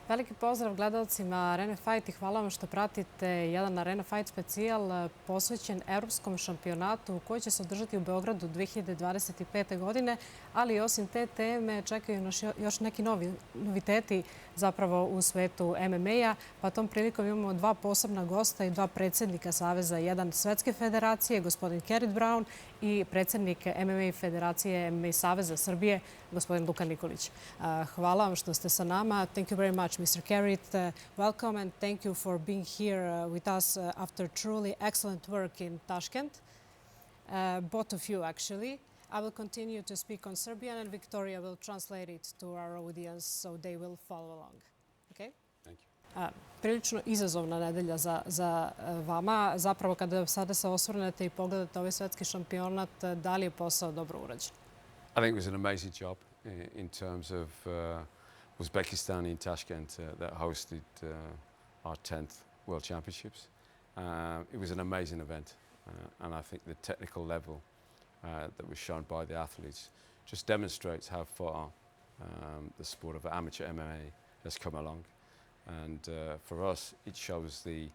Veliki pozdrav gledalcima Arena Fight i hvala vam što pratite jedan Arena Fight specijal posvećen Evropskom šampionatu koji će se održati u Beogradu 2025. godine, ali osim te teme čekaju nas još neki noviteti zapravo u svetu MMA-a, pa tom prilikom imamo dva posebna gosta i dva predsednika Saveza, jedan svetske federacije, gospodin Kerrith Brown, i predsednik MMA Federacije MMA Saveza Srbije, gospodin Luka Nikolić. Hvala vam što ste sa nama. Thank you very much, Mr. Kerrith. Welcome and thank you for being here with us after truly excellent work in Tashkent. Both of you, actually. I will continue to speak on Serbian and Victoria will translate it to our audience so they will follow along. Okay? Thank you. Prilično izazovna nedelja za vama. Zapravo, kada sada se osvrnete i pogledate ovaj svetski šampionat, da li je posao dobro urađen? I think it was an amazing job in terms of Uzbekistan in Tashkent that hosted our 10th World Championships. It was an amazing event, and I think the technical level that was shown by the athletes just demonstrates how far the sport of amateur MMA has come along. And for us, it shows the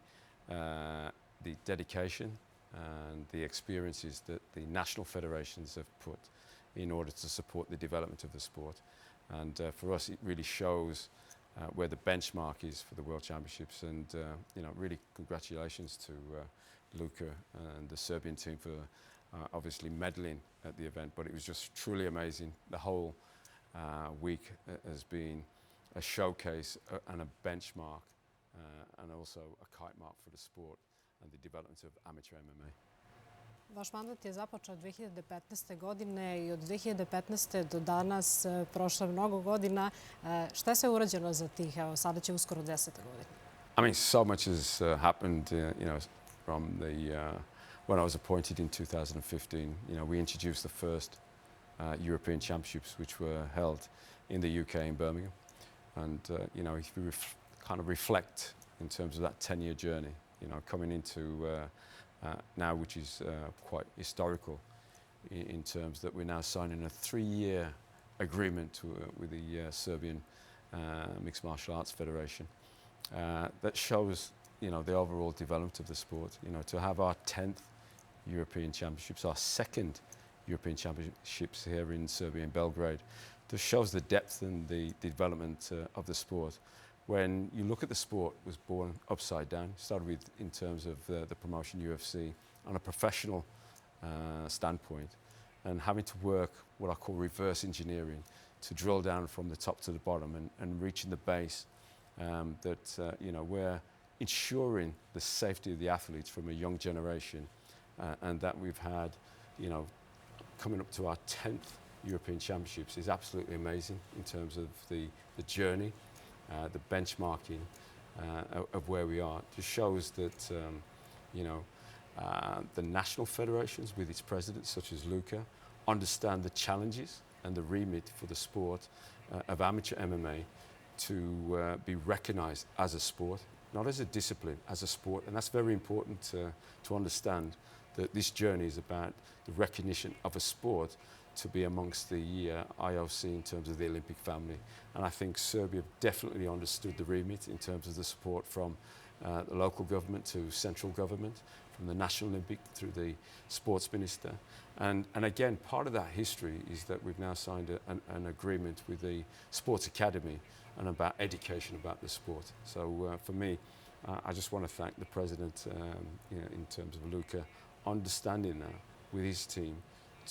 dedication and the experiences that the national federations have put in order to support the development of the sport. And for us, it really shows where the benchmark is for the World Championships. And really congratulations to Luka and the Serbian team for obviously medaling at the event. But it was just truly amazing. The whole week has been a showcase and a benchmark and also a kite mark for the sport and the development of amateur MMA. Vaš mandat je započeo 2015. godine i od 2015. do danas prošlo je mnogo godina. Šta je sve urađeno za tih? Evo, sada će uskoro 10. godine. I mean, so much has happened, from when I was appointed in 2015. We introduced the first European Championships, which were held in the UK in Birmingham. And, if we kind of reflect in terms of that 10-year journey, coming into now, which is quite historical in terms that we're now signing a 3-year agreement with the Serbian Mixed Martial Arts Federation. That shows, the overall development of the sport. To have our 10th European Championships, our second European Championships here in Serbia, in Belgrade, just shows the depth and the development of the sport. When you look at the sport, it was born upside down. It started with, in terms of the promotion UFC, on a professional standpoint, and having to work what I call reverse engineering to drill down from the top to the bottom and reaching the base. We're ensuring the safety of the athletes from a young generation, and that we've had, coming up to our 10th European Championships is absolutely amazing in terms of the journey. The benchmarking of where we are just shows that the national federations with its presidents such as Luka understand the challenges and the remit for the sport of amateur MMA to be recognized as a sport, not as a discipline, as a sport. And that's very important to understand that this journey is about the recognition of a sport to be amongst the IOC in terms of the Olympic family. And I think Serbia definitely understood the remit in terms of the support from the local government to central government, from the National Olympic through the sports minister. And again, part of that history is that we've now signed an agreement with the Sports Academy and about education about the sport. So for me, I just want to thank the President in terms of Luka, understanding that with his team,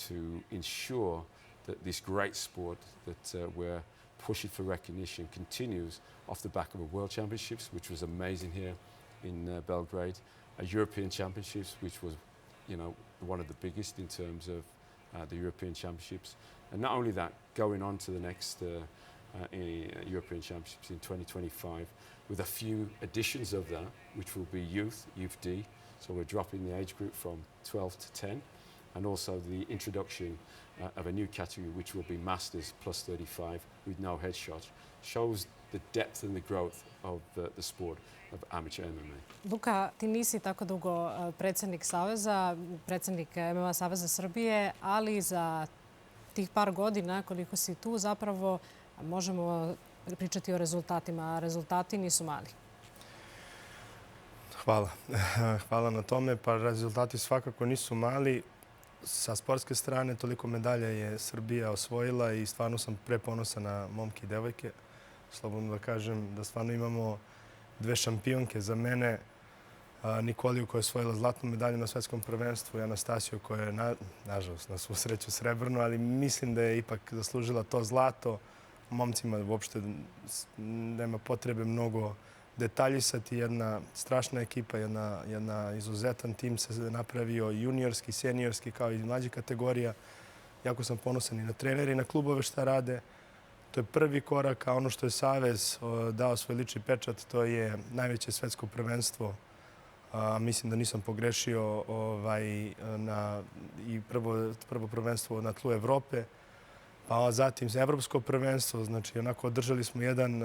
to ensure that this great sport that we're pushing for recognition continues off the back of a World Championships, which was amazing here in Belgrade, a European Championships, which was, one of the biggest in terms of the European Championships. And not only that, going on to the next European Championships in 2025 with a few additions of that, which will be Youth D. So we're dropping the age group from 12 to 10. And also the introduction of a new category, which will be Masters plus 35 with no headshots, shows the depth and the growth of the sport of amateur MMA. Luka, ti nisi tako dugo predsednik Saveza, predsednik MMA Saveza Srbije, ali za tih par godina koliko si tu zapravo možemo pričati o rezultatima, a rezultati nisu mali. Hvala. Hvala na tome. Pa rezultati svakako nisu mali. Sa sportske strane toliko medalja je Srbija osvojila i stvarno sam preponosan na momke i devojke. Slobodno da kažem da stvarno imamo dve šampionke za mene. Nikoliju koja je osvojila zlatnu medalju na svetskom prvenstvu i Anastasiju koja je, nažalost, na svu sreću srebrnu, ali mislim da je ipak zaslužila to zlato. Momcima uopšte nema potrebe mnogo detaljisati. Jedna strašna ekipa, jedna izuzetan tim se napravio, juniorski, seniorski, kao i mlađe kategorija. Jako sam ponosan i na trenere i na klubove šta rade. To je prvi korak, a ono što je Savez dao svoj lični pečat, to je najveće svetsko prvenstvo. Mislim da nisam pogrešio i prvo prvenstvo na tlu Evrope, pa zatim evropsko prvenstvo. Znači, onako održali smo jedan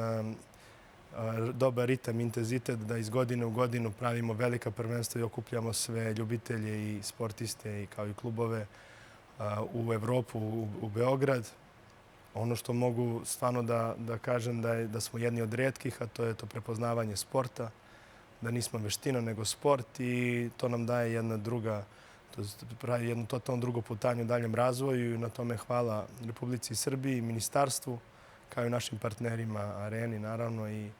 dobar ritam, intenzitet da iz godine u godinu pravimo velika prvenstva i okupljamo sve ljubitelje i sportiste i kao i klubove u Evropu, u Beograd. Ono što mogu stvarno da kažem da smo jedni od retkih, a to je to prepoznavanje sporta, da nismo veština nego sport i to nam daje jedna druga, pravi jednu totalno drugo putanje u daljem razvoju i na tome hvala Republici Srbiji, ministarstvu, kao i našim partnerima, Areni naravno i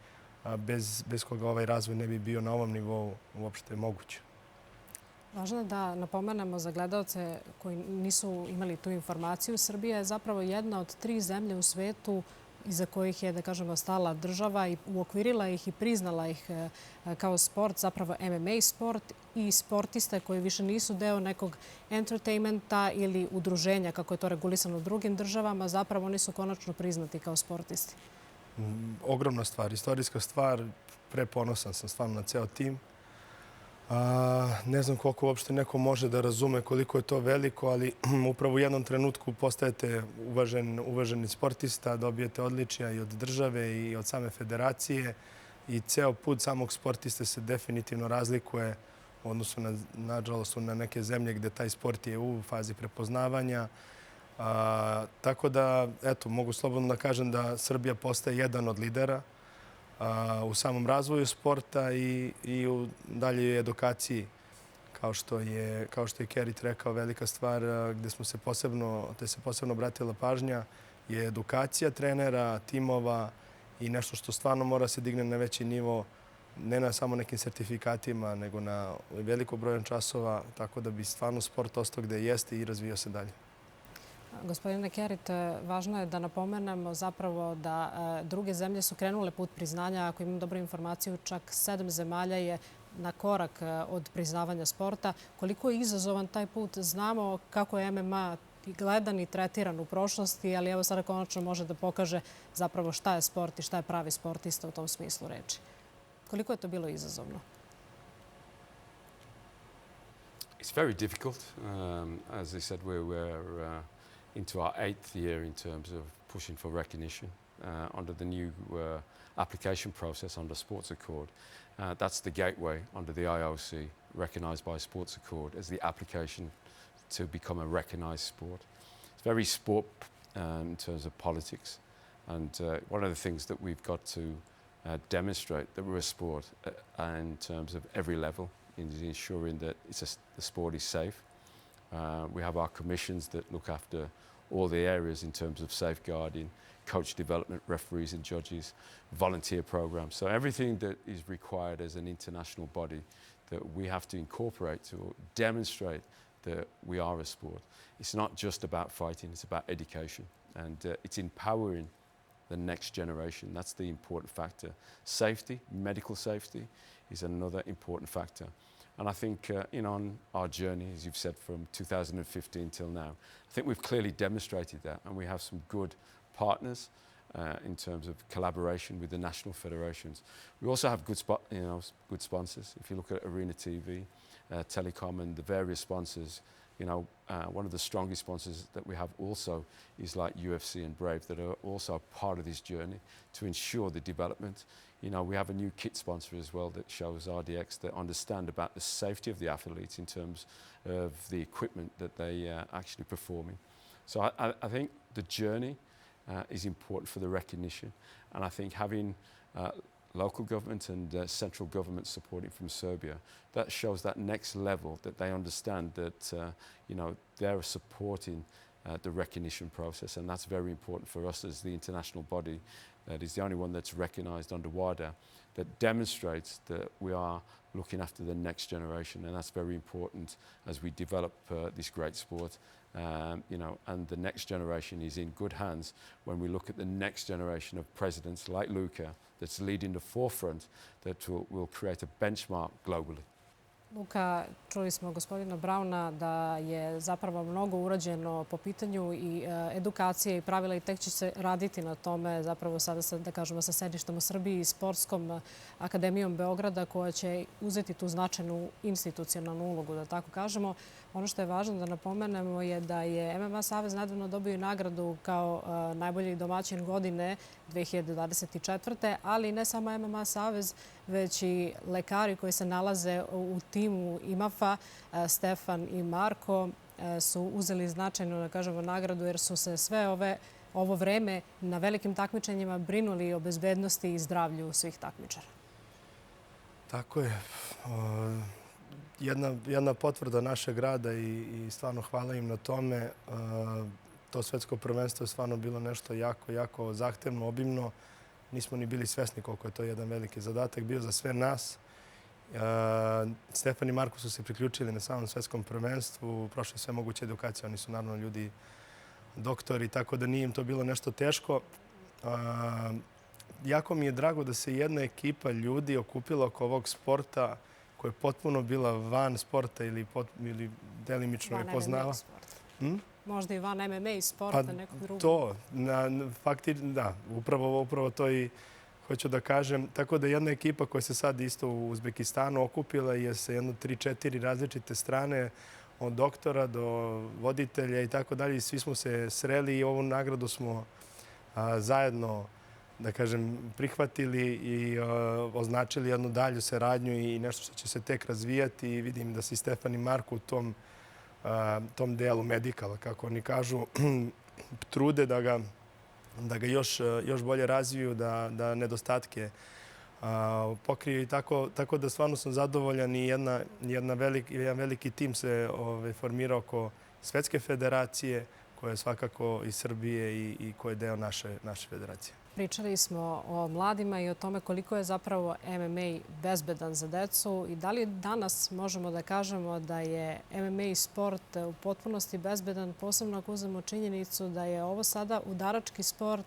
bez koga ovaj razvoj ne bi bio na ovom nivou uopšte moguće. Važno je da napomenemo za gledalce koji nisu imali tu informaciju. Srbija je zapravo jedna od 3 zemlje u svetu iza kojih je, da kažemo, stala država i uokvirila ih i priznala ih kao sport, zapravo MMA sport i sportiste koji više nisu deo nekog entertainmenta ili udruženja, kako je to regulisano u drugim državama, zapravo oni su konačno priznati kao sportisti. Ogromna stvar, istorijska stvar. Preponosan sam stvarno na ceo tim. Ne znam koliko uopšte neko može da razume koliko je to veliko, ali upravo u jednom trenutku postajete uvaženi sportista, dobijete odličja i od države i od same federacije i ceo put samog sportiste se definitivno razlikuje u odnosu nažalost na neke zemlje gde taj sport je u fazi prepoznavanja. Tako da, eto, mogu slobodno da kažem da Srbija postaje jedan od lidera u samom razvoju sporta i u daljoj edukaciji. Kao što je Kerrith rekao, velika stvar gde se posebno obratila pažnja je edukacija trenera, timova i nešto što stvarno mora se digne na veći nivo, ne na samo nekim sertifikatima, nego na veliko brojem časova, tako da bi stvarno sport ostao gde jeste i razvijao se dalje. Gospodine Kerrith, važno je da napomenemo zapravo da druge zemlje su krenule put priznanja. Ako imam dobru informaciju, čak 7 zemalja je na korak od priznavanja sporta. Koliko je izazovan taj put? Znamo kako je MMA gledan i tretiran u prošlosti, ali evo sada konačno može da pokaže zapravo šta je sport i šta je pravi sportista u tom smislu reči. Koliko je to bilo izazovno? It's very difficult. As I said, we're into our 8th year in terms of pushing for recognition under the new application process under Sports Accord. That's the gateway under the IOC, recognised by Sports Accord as the application to become a recognised sport. It's very sport in terms of politics, and one of the things that we've got to demonstrate that we're a sport in terms of every level is ensuring that the sport is safe. We have our commissions that look after all the areas in terms of safeguarding, coach development, referees and judges, volunteer programs. So everything that is required as an international body that we have to incorporate to demonstrate that we are a sport. It's not just about fighting, it's about education, and it's empowering the next generation. That's the important factor. Safety, medical safety is another important factor. And I think, on our journey, as you've said, from 2015 till now, I think we've clearly demonstrated that, and we have some good partners in terms of collaboration with the national federations. We also have good sponsors. If you look at Arena TV, Telecom, and the various sponsors, one of the strongest sponsors that we have also is like UFC and Brave that are also part of this journey to ensure the development. We have a new kit sponsor as well that shows RDX that understand about the safety of the athletes in terms of the equipment that they actually performing. So I think the journey is important for the recognition. And I think having local government and central government supporting from Serbia, that shows that next level, that they understand that they're supporting the recognition process, and that's very important for us as the international body that is the only one that's recognised under WADA, that demonstrates that we are looking after the next generation, and that's very important as we develop this great sport. And the next generation is in good hands when we look at the next generation of presidents like Luka that's leading the forefront that will create a benchmark globally. Luka, čuli smo gospodina Browna da je zapravo mnogo urađeno po pitanju i edukacije i pravila i tek će se raditi na tome zapravo sada da kažemo sa sedištem u Srbiji i Sportskom akademijom Beograda koja će uzeti tu značajnu institucionalnu ulogu, da tako kažemo. Ono što je važno da napomenemo je da je MMA Savez nedavno dobio nagradu kao najbolji domaćin godine 2024. Ali ne samo MMA Savez, već i lekari koji se nalaze u timu IMMAF-a, Stefan i Marko, su uzeli značajnu, da kažemo, nagradu jer su se sve ovo vreme na velikim takmičenjima brinuli o bezbednosti i zdravlju svih takmičara. Tako je. Jedna potvrda našeg rada i stvarno hvala im na tome. To svetsko prvenstvo je stvarno bilo nešto jako, jako zahtevno, obimno. Nismo ni bili svesni koliko je to jedan veliki zadatak bio za sve nas. Stefan i Marko su se priključili na samom svetskom prvenstvu, prošli sve moguće edukacije. Oni su naravno ljudi doktori, tako da nije im to bilo nešto teško. Jako mi je drago da se jedna ekipa ljudi okupila oko ovog sporta koja je potpuno bila van sporta ili delimično je poznava. Možda i van MMA sporta, nekog drugog. To, da, upravo to i hoću da kažem. Tako da jedna ekipa koja se sad isto u Uzbekistanu okupila je sa jedno 3-4 različite strane, od doktora do voditelja i tako dalje. Svi smo se sreli i ovu nagradu smo zajedno, da kažem, prihvatili i označili jednu dalju saradnju i nešto što će se tek razvijati. I vidim da se i Stefan i Marko u tom delu medikala, kako oni kažu, trude da ga još bolje razviju, da nedostatke pokriju i tako da stvarno sam zadovoljan i jedan veliki tim se formirao oko Svetske federacije koja je svakako iz Srbije i koja je deo naše federacije. Pričali smo o mladima i o tome koliko je zapravo MMA bezbedan za decu i da li danas možemo da kažemo da je MMA sport u potpunosti bezbedan, posebno ako uzmemo činjenicu da je ovo sada udarački sport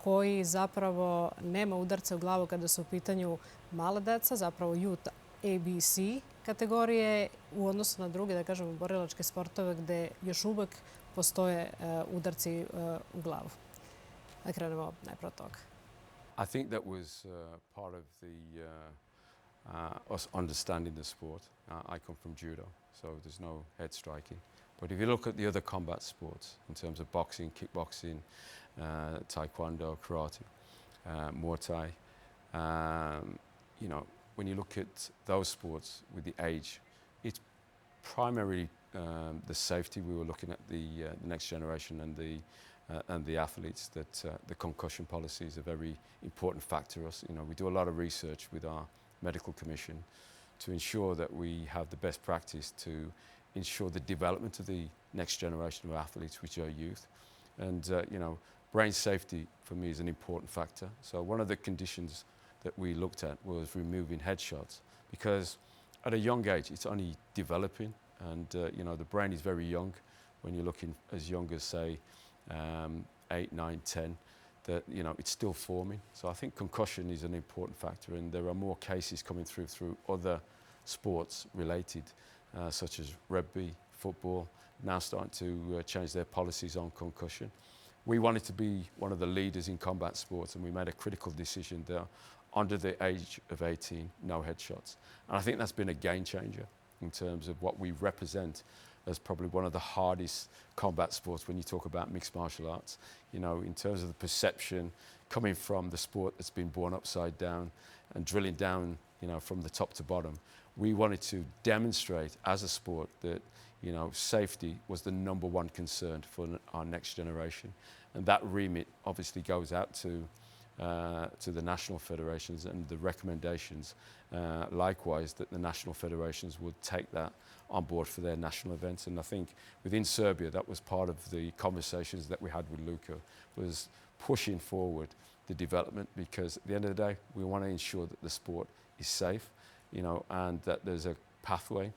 koji zapravo nema udarce u glavu kada su u pitanju mala deca, zapravo youth ABC kategorije u odnosu na druge, da kažemo, borilačke sportove gde još uvek postoje udarci u glavu. Da krenemo najprije od toga. I think that was part of us understanding the sport. I come from judo, so there's no head striking. But if you look at the other combat sports in terms of boxing, kickboxing, taekwondo, karate, Muay Thai, when you look at those sports with the age, it's primarily the safety. We were looking at the next generation and the athletes, that the concussion policy is a very important factor to us. We do a lot of research with our medical commission to ensure that we have the best practice to ensure the development of the next generation of athletes, which are youth. And, brain safety for me is an important factor. So one of the conditions that we looked at was removing headshots, because at a young age, it's only developing. And, the brain is very young when you're looking as young as, say, 8, 9, 10, that it's still forming. So I think concussion is an important factor, and there are more cases coming through other sports related, such as rugby, football, now starting to change their policies on concussion. We wanted to be one of the leaders in combat sports, and we made a critical decision there. Under the age of 18, no headshots. And I think that's been a game changer in terms of what we represent as probably one of the hardest combat sports when you talk about mixed martial arts. In terms of the perception coming from the sport that's been born upside down and drilling down, from the top to bottom, we wanted to demonstrate as a sport that, safety was the #1 concern for our next generation. And that remit obviously goes out to the national federations, and the recommendations, likewise, that the national federations would take that on board for their national events. And I think within Serbia, that was part of the conversations that we had with Luka, was pushing forward the development, because at the end of the day, we want to ensure that the sport is safe, and that there's a pathway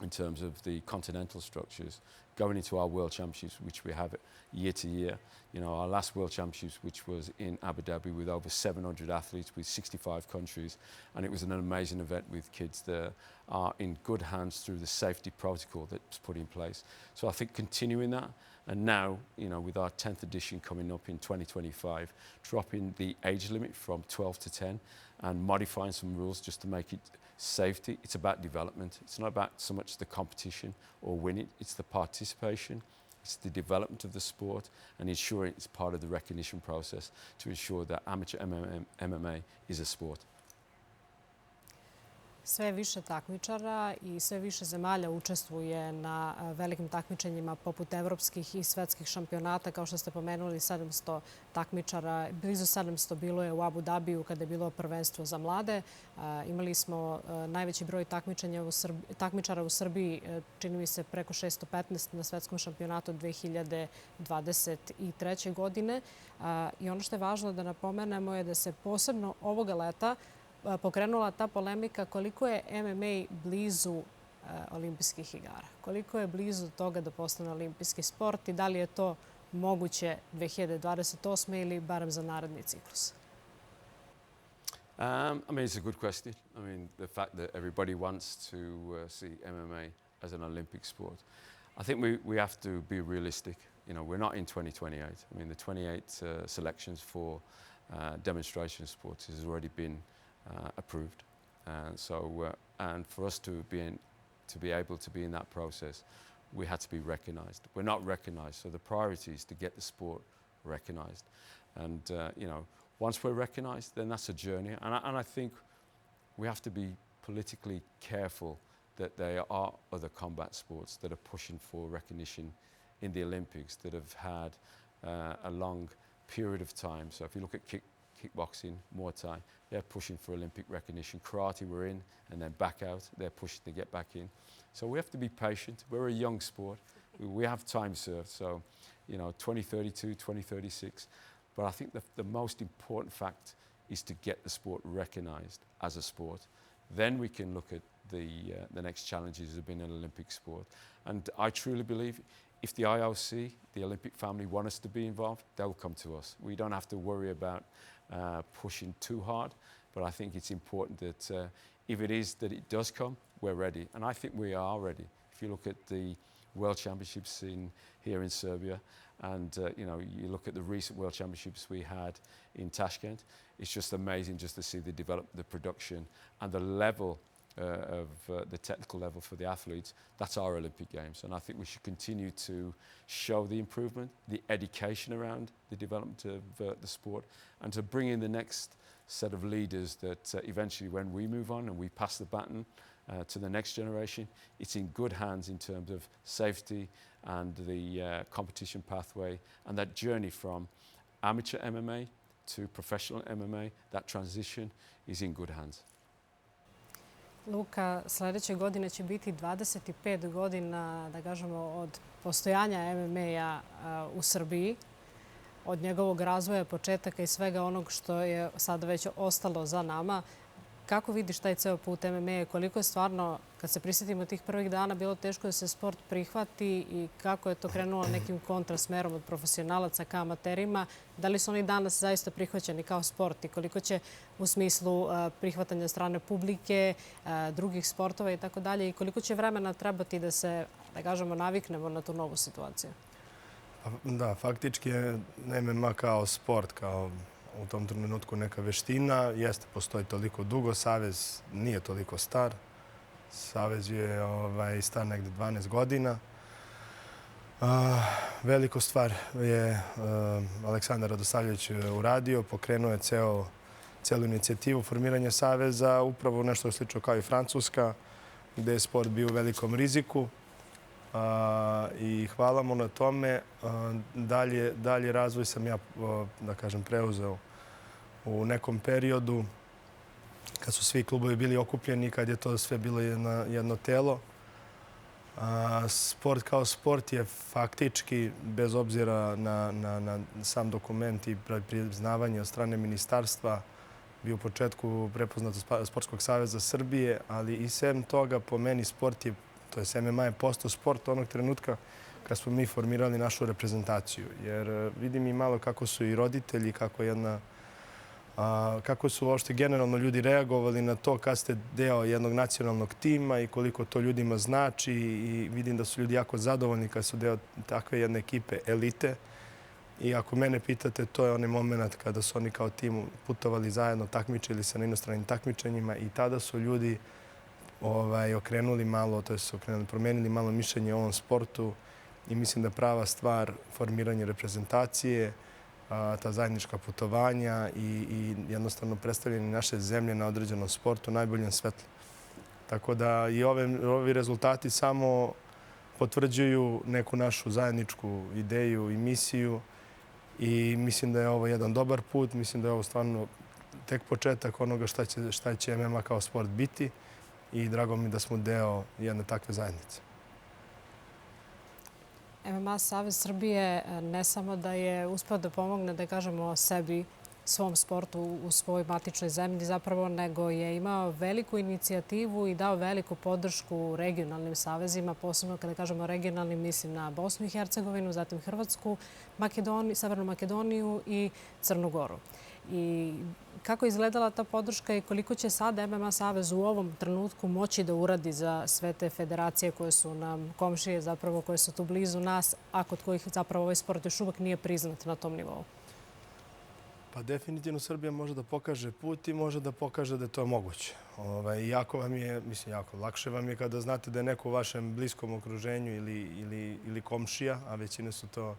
in terms of the continental structures going into our World Championships, which we have year to year. Our last World Championships, which was in Abu Dhabi with over 700 athletes with 65 countries, and it was an amazing event with kids that are in good hands through the safety protocol that's put in place. So I think continuing that, and now, with our 10th edition coming up in 2025, dropping the age limit from 12 to 10 and modifying some rules just to make it safety. It's about development. It's not about so much the competition or winning. It's the participation. It's the development of the sport and ensuring it's part of the recognition process to ensure that amateur MMA is a sport. Sve više takmičara i sve više zemalja učestvuje na velikim takmičenjima poput evropskih i svetskih šampionata. Kao što ste pomenuli, 700 takmičara, blizu 700 bilo je u Abu Dhabiju kada je bilo prvenstvo za mlade. Imali smo najveći broj takmičara u Srbiji, čini mi se preko 615 na svetskom šampionatu 2023. godine. I ono što je važno da napomenemo je da se posebno ovoga leta pokrenula ta polemika koliko je MMA blizu olimpijskih igara. Koliko je blizu toga da postane olimpijski sport i da li je to moguće 2028. ili barem za naredni ciklus? It's a good question. The fact that everybody wants to see MMA as an Olympic sport. I think we have to be realistic. We're not in 2028. The 28 selections for demonstration sports has already been approved, and for us to be able to be in that process, we had to be recognised. We're not recognised, so the priority is to get the sport recognised. And once we're recognised, then that's a journey. And I think we have to be politically careful that there are other combat sports that are pushing for recognition in the Olympics that have had a long period of time. So if you look at kickboxing, Muay Thai, they're pushing for Olympic recognition. Karate, we're in, and then back out. They're pushing to get back in. So we have to be patient. We're a young sport. We have time served. So, 2032, 2036. But I think the most important fact is to get the sport recognized as a sport. Then we can look at the next challenges of being an Olympic sport. And I truly believe if the IOC, the Olympic family, want us to be involved, they'll come to us. We don't have to worry about pushing too hard, but I think it's important that if it is that it does come, we're ready. And I think we are ready. If you look at the World Championships here in Serbia, and you look at the recent World Championships we had in Tashkent, it's just amazing just to see the production and the level of the technical level for the athletes. That's our Olympic Games, and I think we should continue to show the improvement, the education around the development of the sport, and to bring in the next set of leaders that eventually, when we move on and we pass the baton to the next generation, it's in good hands in terms of safety and the competition pathway, and that journey from amateur MMA to professional MMA, that transition is in good hands. Luka, sljedeće godine će biti 25 godina, da kažemo, od postojanja MMA-a u Srbiji, od njegovog razvoja, početaka i svega onog što je sada već ostalo za nama. Kako vidiš taj ceo put MMA-a? Koliko je stvarno, kad se prisjetimo tih prvih dana, bilo teško da se sport prihvati i kako je to krenulo nekim kontrasmerom od profesionalaca ka amaterima? Da li su oni danas zaista prihvaćeni kao sport i koliko će u smislu prihvatanja strane publike, drugih sportova i tako dalje, i koliko će vremena trebati da se, da kažemo, naviknemo na tu novu situaciju? Da, faktički je MMA kao sport, kao u tom trenutku neka veština. Jeste, postoji toliko dugo. Savez nije toliko star. Savez je star negde 12 godina. Veliku stvar je Aleksandar Radosavljević uradio. Pokrenuo je celu inicijativu formiranja Saveza, upravo nešto slično kao i Francuska, gde je sport bio u velikom riziku. I hvala mu na tome. Dalje razvoj sam ja, da kažem, preuzeo u nekom periodu kad su svi klubovi bili okupljeni, kad je to sve bilo jedno telo. Sport kao sport je faktički, bez obzira na sam dokument i priznavanje od strane ministarstva, bio u početku prepoznat od Sportskog saveza Srbije, ali i sem toga, po meni, sport je, to je MMA je postao sport onog trenutka kad smo mi formirali našu reprezentaciju. Jer vidim i malo kako su i roditelji, kako su uopšte generalno ljudi reagovali na to kad ste deo jednog nacionalnog tima i koliko to ljudima znači. I vidim da su ljudi jako zadovoljni kad su deo takve jedne ekipe elite. I ako mene pitate, to je onaj moment kada su oni kao tim putovali zajedno, takmičili se na inostranim takmičenjima i tada su ljudi okrenuli malo, to su promenili malo mišljenje o ovom sportu i mislim da je prava stvar formiranje reprezentacije, ta zajednička putovanja i jednostavno predstavljanje naše zemlje na određenom sportu u najboljem svetlu. Tako da i ovi rezultati samo potvrđuju neku našu zajedničku ideju i misiju i mislim da je ovo jedan dobar put, mislim da je ovo stvarno tek početak onoga šta će MMA kao sport biti i drago mi da smo deo jedne takve zajednice. MMA Savez Srbije ne samo da je uspeo da pomogne, da kažemo, sebi, svom sportu u svojoj matičnoj zemlji zapravo, nego je imao veliku inicijativu i dao veliku podršku regionalnim savezima, posebno kada kažemo regionalnim, mislim na Bosnu i Hercegovinu, zatim Hrvatsku, Severnu Makedoniju i Crnu Goru. I kako je izgledala ta podrška i koliko će sada MMA Savez u ovom trenutku moći da uradi za sve te federacije koje su nam komšije, zapravo koje su tu blizu nas, a kod kojih zapravo ovaj sport još uvek nije priznat na tom nivou? Pa definitivno Srbija može da pokaže put i može da pokaže da je to moguće. Jako vam je, mislim jako, lakše vam je kada znate da je neko u vašem bliskom okruženju ili komšija, a većine su to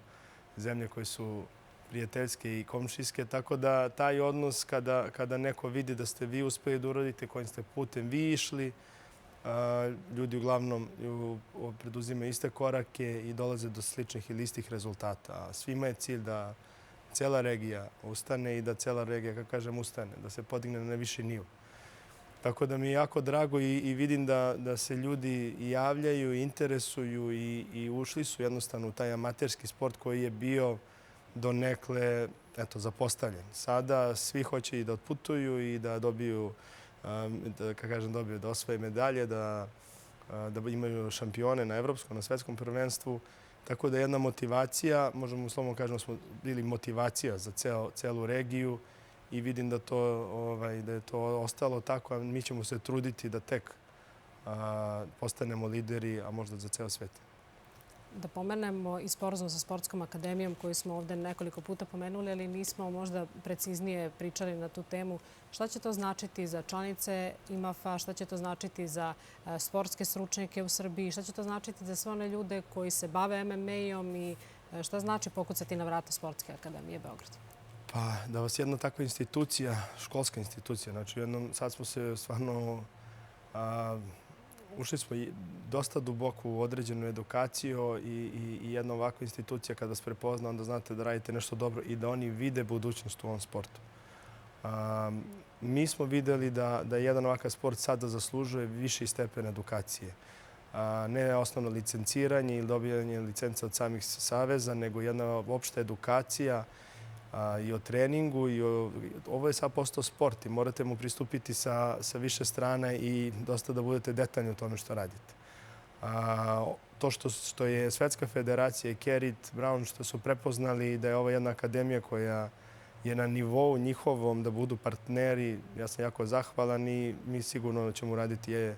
zemlje koje su prijateljske i komšijske, tako da taj odnos kada neko vidi da ste vi uspeli da uradite, kojim ste putem vi išli, ljudi uglavnom preduzimaju iste korake i dolaze do sličnih ili istih rezultata. Svima je cilj da cela regija ustane i da cela regija, kako kažem, ustane, da se podigne na viši nivo. Tako da mi je jako drago i vidim da se ljudi javljaju, interesuju i ušli su jednostavno u taj amaterski sport koji je bio donekle zapostavljen. Sada svi hoće i da otputuju i da dobiju, da osvoje medalje, da imaju šampione na evropskom, na svetskom prvenstvu. Tako da jedna motivacija, možemo slobodno kažemo smo bili motivacija za celu regiju i vidim da je to ostalo tako, a mi ćemo se truditi da tek postanemo lideri, a možda za ceo svet. Da pomenemo i sporazum sa Sportskom akademijom koju smo ovde nekoliko puta pomenuli, ali nismo možda preciznije pričali na tu temu. Šta će to značiti za članice IMMAF-a, šta će to značiti za sportske stručnjake u Srbiji, šta će to značiti za sve one ljude koji se bave MMA-om i šta znači pokucati na vrata Sportske akademije Beograd? Pa da vas jedna takva institucija, školska institucija, znači sad smo se stvarno ušli smo dosta duboko u određenu edukaciju i jedna ovakva institucija kada vas prepozna, onda znate da radite nešto dobro i da oni vide budućnost u ovom sportu. Mi smo videli da jedan ovakav sport sada zaslužuje viši stepen edukacije. Ne osnovno licenciranje ili dobijanje licence od samih saveza, nego jedna opšta edukacija i o treningu. Ovo je sad postao sport i morate mu pristupiti sa više strana i dosta da budete detaljni u tome što radite. To što je Svetska federacija i Kerrith Brown što su prepoznali da je ovo jedna akademija koja je na nivou njihovom da budu partneri, ja sam jako zahvalan i mi sigurno ćemo raditi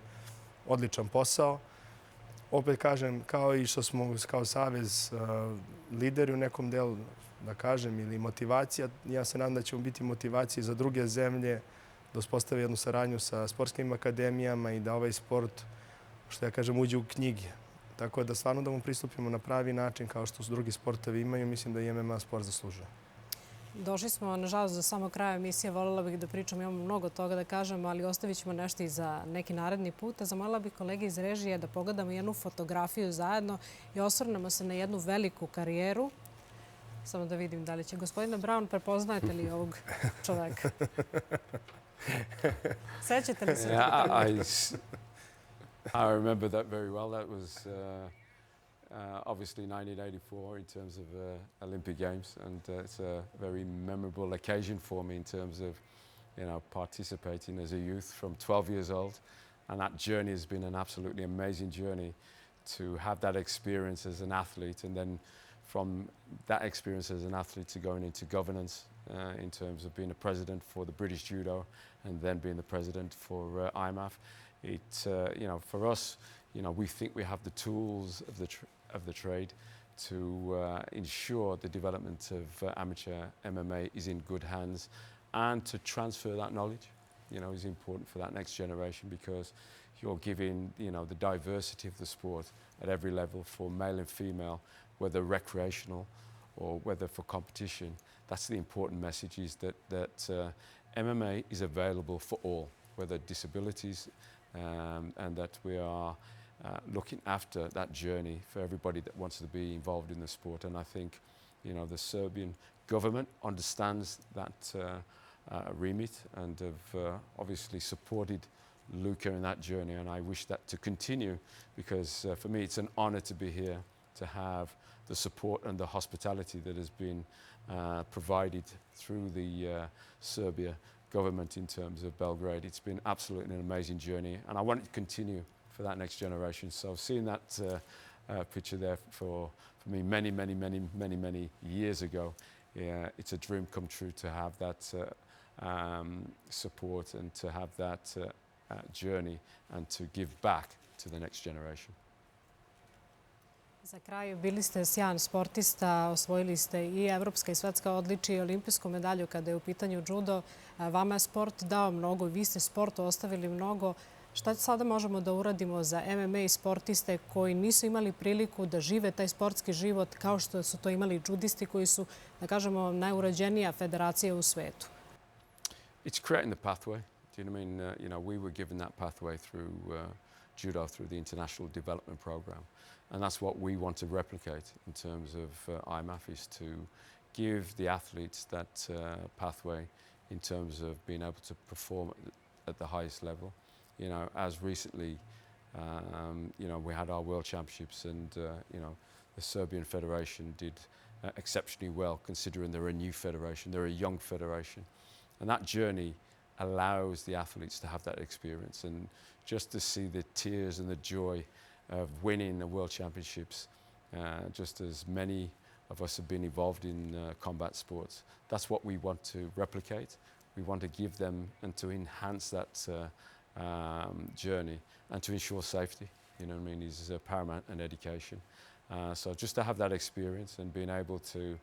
odličan posao. Opet kažem, kao i što smo kao savez lideri u nekom delu, da kažem, ili motivacija, ja se nadam da ćemo biti motivacije za druge zemlje, da uspostave jednu saradnju sa sportskim akademijama i da ovaj sport, što ja kažem, uđe u knjige. Tako da stvarno da mu pristupimo na pravi način kao što su drugi sportovi imaju, mislim da i MMA sport zaslužuje. Došli smo, nažalost, do samog kraja emisije. Voljela bih da pričam, imamo mnogo toga da kažemo, ali ostavit ćemo nešto i za neki naredni put. Zamolila bih kolege iz režije da pogledamo jednu fotografiju zajedno i osvrnemo se na jednu veliku karijeru. Samo da vidim da li će. Gospodine Brown, prepoznajete li ovog čoveka? Sećate li se? I remember that very well. That was obviously 1984 in terms of Olympic Games, and it's a very memorable occasion for me in terms of, participating as a youth from 12 years old. And that journey has been an absolutely amazing journey to have that experience as an athlete, and then from that experience as an athlete to going into governance in terms of being a president for the British Judo and then being the president for IMMAF. For us, we think we have the tools of the trade to ensure the development of amateur MMA is in good hands, and to transfer that knowledge, is important for that next generation, because you're giving, the diversity of the sport at every level for male and female, whether recreational or whether for competition. That's the important message, is that MMA is available for all, whether disabilities, and that we are looking after that journey for everybody that wants to be involved in the sport. And I think, the Serbian government understands that remit and have obviously supported Luka in that journey, and I wish that to continue, because for me it's an honor to be here, to have the support and the hospitality that has been provided through the Serbia government in terms of Belgrade. It's been absolutely an amazing journey, and I want it to continue for that next generation. So seeing that picture there for me many years ago, it's a dream come true to have that support and to have that journey and to give back to the next generation. Za kraj, bili ste sjajan sportista, osvojili ste i evropska i svetska odličja i olimpijsku medalju kada je u pitanju judo. Vama je sport dao mnogo, vi ste sportu ostavili mnogo. Šta sada možemo da uradimo za MMA i sportiste koji nisu imali priliku da žive taj sportski život kao što su to imali judisti koji su, da kažemo, najurađenija federacija u svetu? It's creating the pathway. Do you know what I mean? We were given that pathway through judo, through the International Development Program. And that's what we want to replicate in terms of IMMAF, is to give the athletes that pathway in terms of being able to perform at the highest level. As recently, we had our World Championships, and, the Serbian Federation did exceptionally well, considering they're a new federation, they're a young federation. And that journey allows the athletes to have that experience, and just to see the tears and the joy of winning the World Championships, just as many of us have been involved in combat sports. That's what we want to replicate. We want to give them and to enhance that journey, and to ensure safety, is paramount in education. So just to have that experience and being able to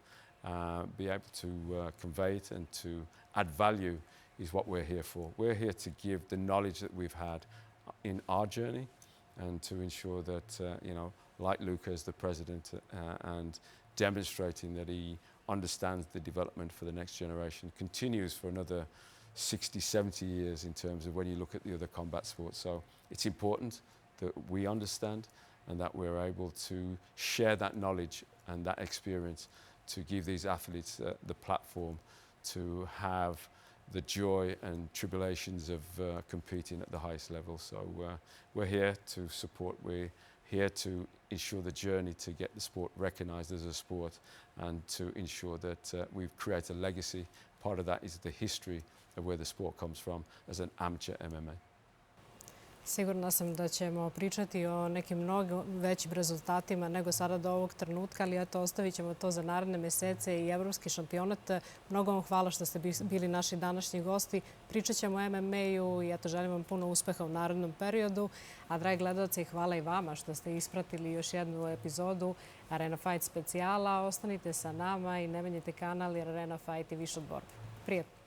convey it and to add value is what we're here for. We're here to give the knowledge that we've had in our journey, and to ensure that, like Luka as the president, and demonstrating that he understands the development for the next generation, continues for another 60, 70 years in terms of when you look at the other combat sports. So it's important that we understand and that we're able to share that knowledge and that experience to give these athletes the platform to have the joy and tribulations of competing at the highest level. So we're here to support, we're here to ensure the journey to get the sport recognised as a sport, and to ensure that we've created a legacy. Part of that is the history of where the sport comes from as an amateur MMA. Sigurna sam da ćemo pričati o nekim mnogo većim rezultatima nego sada do ovog trenutka, ali eto, ostavit ćemo to za naredne mesece i evropski šampionat. Mnogo vam hvala što ste bili naši današnji gosti. Pričat ćemo o MMA-u i eto, želim vam puno uspeha u narednom periodu. A dragi gledalci, hvala i vama što ste ispratili još jednu epizodu Arena Fight specijala. Ostanite sa nama i ne menjajte kanal, jer Arena Fight je više od borbe. Prijatno!